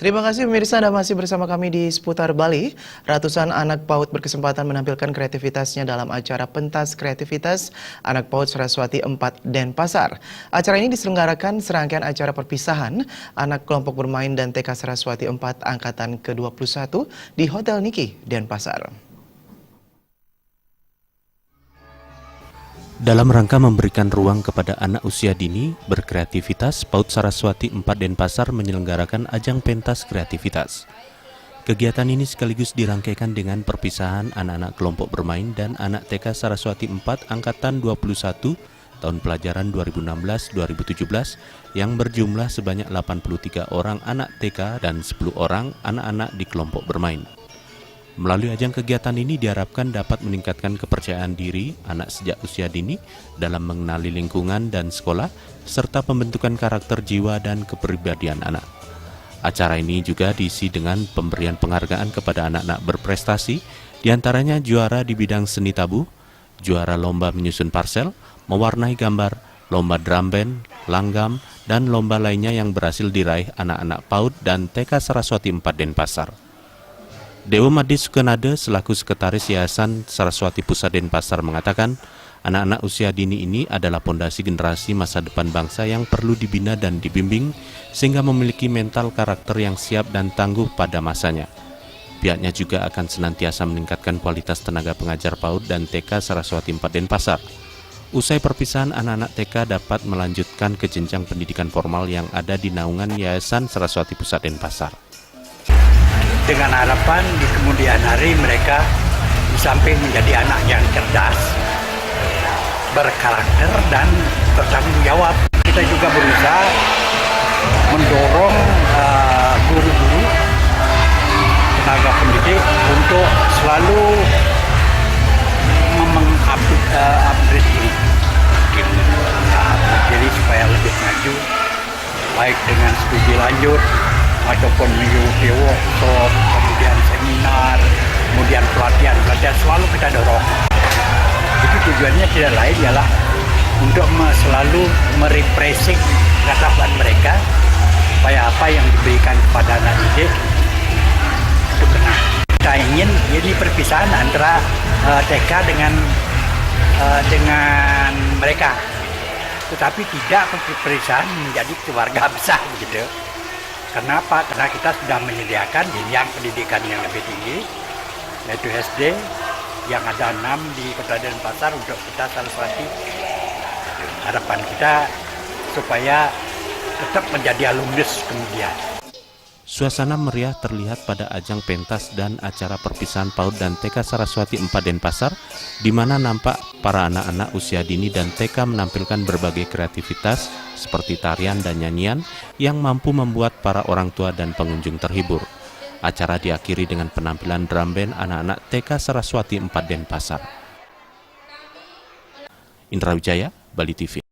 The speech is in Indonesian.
Terima kasih pemirsa, Anda masih bersama kami di Seputar Bali. Ratusan anak PAUD berkesempatan menampilkan kreativitasnya dalam acara Pentas Kreativitas Anak PAUD Saraswati 4 Denpasar. Acara ini diselenggarakan serangkaian acara perpisahan anak kelompok bermain dan TK Saraswati 4 Angkatan ke-21 di Hotel Niki, Denpasar. Dalam rangka memberikan ruang kepada anak usia dini berkreativitas, PAUD Saraswati 4 Denpasar menyelenggarakan ajang pentas kreativitas. Kegiatan ini sekaligus dirangkaikan dengan perpisahan anak-anak kelompok bermain dan anak TK Saraswati 4 Angkatan 21 tahun pelajaran 2016-2017 yang berjumlah sebanyak 83 orang anak TK dan 10 orang anak-anak di kelompok bermain. Melalui ajang kegiatan ini diharapkan dapat meningkatkan kepercayaan diri anak sejak usia dini dalam mengenali lingkungan dan sekolah, serta pembentukan karakter jiwa dan kepribadian anak. Acara ini juga diisi dengan pemberian penghargaan kepada anak-anak berprestasi, diantaranya juara di bidang seni tabuh, juara lomba menyusun parsel, mewarnai gambar, lomba drum band, langgam, dan lomba lainnya yang berhasil diraih anak-anak PAUD dan TK Saraswati 4 Denpasar. Dewa Madi Sukenade selaku Sekretaris Yayasan Saraswati Pusat Denpasar mengatakan, anak-anak usia dini ini adalah pondasi generasi masa depan bangsa yang perlu dibina dan dibimbing sehingga memiliki mental karakter yang siap dan tangguh pada masanya. Pihaknya juga akan senantiasa meningkatkan kualitas tenaga pengajar PAUD dan TK Saraswati 4 Denpasar. Usai perpisahan, anak-anak TK dapat melanjutkan ke jenjang pendidikan formal yang ada di naungan Yayasan Saraswati Pusat Denpasar. Dengan harapan di kemudian hari mereka di samping menjadi anak yang cerdas, berkarakter dan bertanggung jawab. Kita juga berusaha mendorong guru-guru, tenaga pendidik untuk selalu mengupgrade diri, jadi supaya lebih maju, baik dengan studi lanjut ataupun mengikuti workshop, kemudian seminar, kemudian pelatihan selalu kita dorong. Itu tujuannya tidak lain ialah untuk selalu merepressing ketahuan mereka supaya apa yang diberikan kepada anak didik itu benar. Kita ingin ini perpisahan antara TK dengan mereka, tetapi tidak perpisahan menjadi keluarga besar gitu. Kenapa? Karena kita sudah menyediakan jenjang pendidikan yang lebih tinggi, yaitu SD, yang ada 6 di Kota Denpasar untuk kita Saraswati. Harapan kita supaya tetap menjadi alumnus kemudian. Suasana meriah terlihat pada ajang pentas dan acara perpisahan PAUD dan TK Saraswati 4 Denpasar, di mana nampak para anak-anak usia dini dan TK menampilkan berbagai kreativitas seperti tarian dan nyanyian yang mampu membuat para orang tua dan pengunjung terhibur. Acara diakhiri dengan penampilan drum band anak-anak TK Saraswati 4 Denpasar. Indra Wijaya, Bali TV.